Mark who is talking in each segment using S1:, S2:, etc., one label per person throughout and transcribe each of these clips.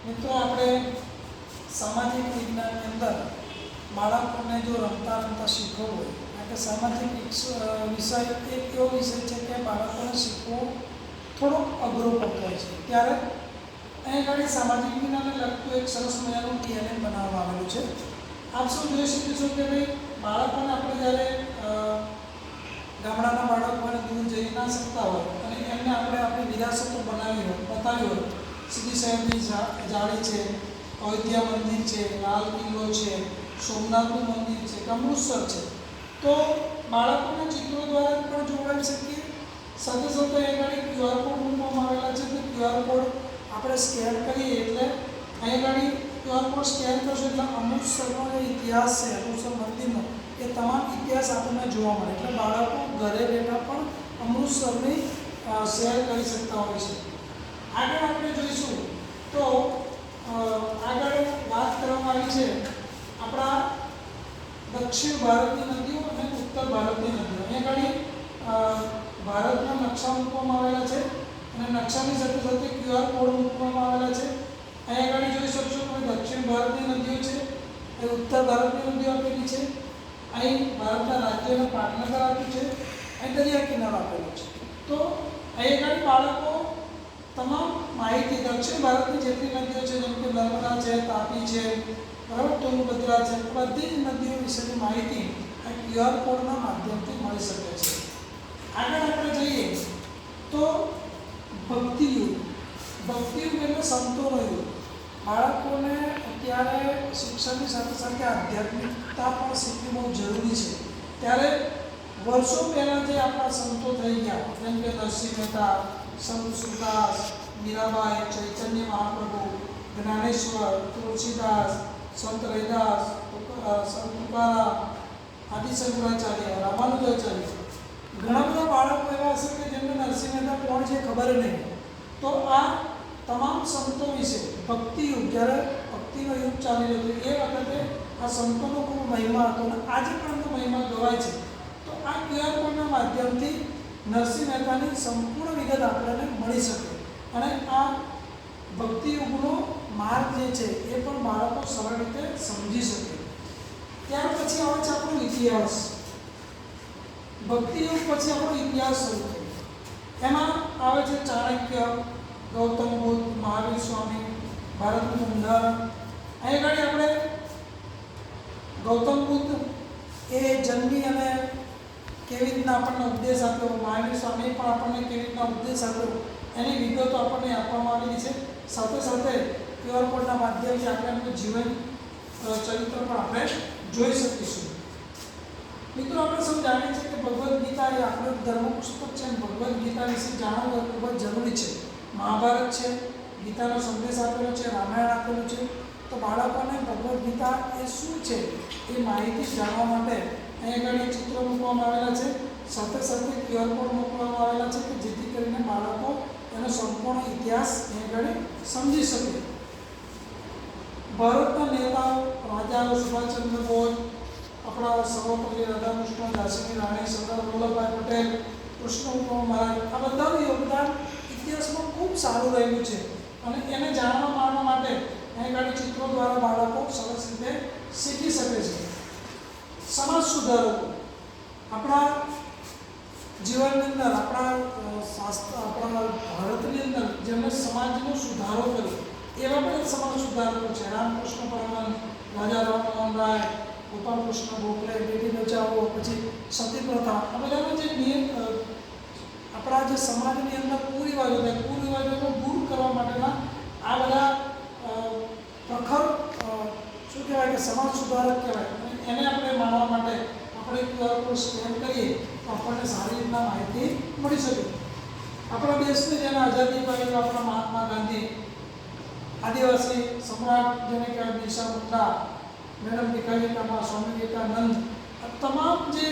S1: મિત્રો આપણે સામાજિક વિજ્ઞાનની અંદર બાળકોને જો રમતા રમતા શીખવવું હોય, કારણ કે સામાજિક વિષય એક એવો વિષય છે કે બાળકોને શીખવો થોડોક અઘરો પડતો હોય છે. ત્યારે અહીં આગળ સામાજિક વિજ્ઞાનને લગતું એક સરસ મજાનું ટીએલએમ બનાવવામાં આવેલું છે. આપ સૌ જોઈ શકીશો કે ભાઈ બાળકોને આપણે જ્યારે ગામડાના બાળકોને દૂર જઈ ના શકતા હોય અને એમને આપણે આપણી વિરાસતો બનાવી હોય, બતાવી હોય, સીધી સાહેબની જાળી છે, અયોધ્યા મંદિર છે, લાલ કિલ્લો છે, સોમનાથનું મંદિર છે, અમૃતસર છે, તો બાળકોના ચિત્રો દ્વારા પણ જોડાઈ શકીએ. સાથે સાથે અહીં આગળ QR કોડ મૂકવામાં આવેલા છે. તો QR કોડ આપણે સ્કેન કરીએ એટલે અહીં આગળ QR કોડ સ્કેન કરશો એટલે અમૃતસરનો જે ઇતિહાસ છે, અમૃતસર મંદિરનો, એ તમામ ઇતિહાસ આપણને જોવા મળે. એટલે બાળકો ઘરે બેઠા પણ અમૃતસરની શેર કરી શકતા હોય છે. આગળ આપણે જોઈશું તો આગળ વાત કરવામાં આવી છે આપણા દક્ષિણ ભારતની નદીઓ અને ઉત્તર ભારતની નદીઓ. અહીંયા આગળ ભારતના નકશા મૂકવામાં આવેલા છે અને નકશાની સાથે સાથે QR કોડ મૂકવામાં આવેલા છે. અહીંયા આગળ જોઈ શકશો કે દક્ષિણ ભારતની નદીઓ છે, એ ઉત્તર ભારતની નદીઓ આપેલી છે. અહીં ભારતના રાજ્યનું પાટનગર આપ્યું છે, અહીં દરિયા કિનારો આપેલો છે. તો અહીં આગળ બાળકો તમામ માહિતી દક્ષિણ ભારતની જેટલી નદીઓ છે, જેમ કે નર્મદા છે, તાપી છે, બરાબર, તુંગભદ્રા છે, બધી જ નદીઓ વિશેની માહિતી આ QR કોડના માધ્યમથી મળી શકે છે. આગળ આપણે જઈએ તો ભક્તિયુગ. ભક્તિયુગ એટલે સંતોનો યુગ. બાળકોને અત્યારે શિક્ષણની સાથે સાથે આધ્યાત્મિકતા પણ શીખવી બહુ જરૂરી છે. ત્યારે વર્ષો પહેલાં જે આપણા સંતો થઈ ગયા, જેમ કે નરસિંહ મહેતા, સંત સુરદાસ, મીરાબાઈ, ચૈતન્ય મહાપ્રભુ, જ્ઞાનેશ્વર, તુલસીદાસ, સંત રૈદાસ, સંત તુકારામ, આદિશંકરાચાર્ય, રામાનુજાચાર્ય, ઘણા બધા બાળકો એવા હશે કે જેમને નરસિંહ મહેતા કોણ છે ખબર નહીં. તો આ તમામ સંતો વિશે ભક્તિયુગ, જ્યારે ભક્તિનો યુગ ચાલી રહ્યો હતો એ વખતે આ સંતોનો ખૂબ મહિમા હતો અને આજે પણ એમનો મહિમા ગવાય છે. તો આ QR કોડના માધ્યમથી નરસિંહ મહેતાની સંપૂર્ણ વિગત આપણને મળી શકે અને આ ભક્તિયુગનો માર્ગ જે છે એ પણ બાળકો સરળ રીતે સમજી શકે. ત્યાર પછી આવે છે આપણો ઇતિહાસ. ભક્તિયુગ પછી આપણો ઇતિહાસ શરૂ થયો. એમાં આવે છે ચાણક્ય, ગૌતમ બુદ્ધ, મહાવીર સ્વામી, ભારતનું બંધારણ. અહીં આગળ આપણે ગૌતમ બુદ્ધ એ જન્મી અને કેવી રીતના આપણને ઉપદેશ આપ્યો, મહાવીર સ્વામી પણ આપણને કેવી રીતના ઉપદેશ આપ્યો, એની વિગતો આપણને આપવામાં આવેલી છે. સાથે સાથે QR કોડના માધ્યમથી આપણે એમનું જીવન ચરિત્ર પણ આપણે જોઈ શકીશું. મિત્રો, આપણે સૌ જાણીએ છીએ કે ભગવદ્ ગીતા એ આપણું ધર્મ પુસ્તક છે અને ભગવદ્ ગીતા વિશે જાણવું ખૂબ જ જરૂરી છે. મહાભારત છે, ગીતાનો સંદેશ આપેલો છે, રામાયણ આપેલું છે. તો બાળકોને ભગવદ્ ગીતા એ શું છે એ માહિતી જાણવા માટે અહીં આગળ ચિત્રો મૂકવામાં આવેલા છે. સાથે સાથે QR કોડ મૂકવામાં આવેલા છે કે જેથી કરીને બાળકો એનો સંપૂર્ણ ઇતિહાસ અહીં આગળ સમજી શકે. ભારતના નેતાઓ, રાજાઓ, સુભાષચંદ્ર બોઝ, આપણા સર્વપલ્લી રાધાકૃષ્ણ, ઝાંસીની રાણી, સરદાર વલ્લભભાઈ પટેલ, કૃષ્ણ મહારાજ, આ બધાનું યોગદાન ઇતિહાસમાં ખૂબ સારું રહેલું છે અને એને જાણવા માણવા માટે અહીં આગળ ચિત્રો દ્વારા બાળકો સરસ રીતે શીખી શકે છે. સમાજ સુધારકો આપણા જીવનની અંદર, આપણા ભારતની અંદર જેમણે સમાજનો સુધારો કર્યો એવા પણ સમાજ સુધારકો છે. રામકૃષ્ણ પરમહંસ, રાજા રામમોહન રાય, ગોપાલકૃષ્ણ ગોખલે, બેટી બચાવો, પછી સતી પ્રથા, આ બધાના જે નિયમ આપણા જે સમાજની અંદર કુરિવાજોને દૂર કરવા માટેના આ બધા પ્રખર શું કહેવાય કે સમાજ સુધારક કહેવાય. એને આપણે માણવા માટે આપણે QR કોડ સ્કેન કરીએ તો આપણને સારી રીતના માહિતી મળી શકે. આપણા દેશને જેને આઝાદી અપાવી આપણા મહાત્મા ગાંધી, આદિવાસી સમ્રાટ જેને કહેવાય બિરસા મુંડા, મેડમ ભીખાજી કામા, સ્વામી વિવેકાનંદ, આ તમામ જે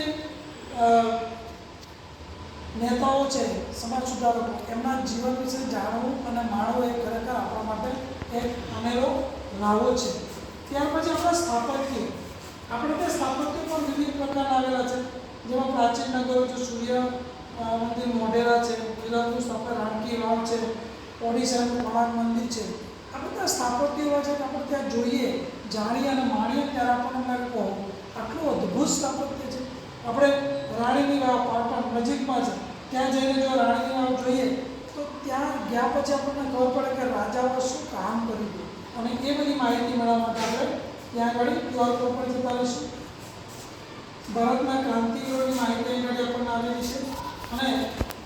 S1: નેતાઓ છે, સમાજ સુધારકો, એમના જીવન વિશે જાણવું અને માણવું એ ખરેખર આપણા માટે એક અનેરો લાવો છે. ત્યાર પછી આપણા સ્થાપત્ય. આપણે ત્યાં સ્થાપત્ય પણ વિવિધ પ્રકારના આવેલા છે, જેમાં પ્રાચીન નગરો છે, સૂર્ય મંદિર મોઢેરા છે, ગુજરાતનું સ્થાપત્ય રાણકી વાવ છે, ઓડિશાનું કોણાર્ક મંદિર છે. આ બધા સ્થાપત્ય એવા છે કે આપણે ત્યાં જોઈએ, જાણીએ અને માણીએ ત્યારે આપણને લાગે કે ઓહો, આટલું અદ્ભુત સ્થાપત્ય છે. આપણે રાણીની વાવ પાટણ નજીકમાં છે, ત્યાં જઈને જો રાણીની વાવ જોઈએ તો ત્યાં ગયા પછી આપણને ખબર પડે કે રાજાઓ શું કામ કર્યું હતું. અને એ બધી માહિતી મેળવવા માટે આપણે ત્યાં આગળ QR કોડ પર જતા રહીશું. ભારતના ક્રાંતિવીરોની માહિતી અહીં આગળ આપણને આવેલી છે અને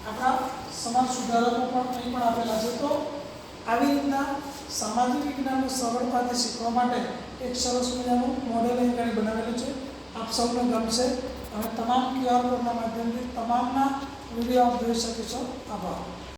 S1: આપણા સમાજ સુધારકો પણ અહીં પણ આપેલા છે. તો આવી રીતના સામાજિક વિજ્ઞાનને સરળતાથી શીખવા માટે એક સરસ મજાનું મોડેલ અહીં આગળ બનાવેલું છે. આપ સૌને ગમશે અને તમામ QR કોડના માધ્યમથી તમામના વિડીયો આપ જોઈ શકશો. આભાર.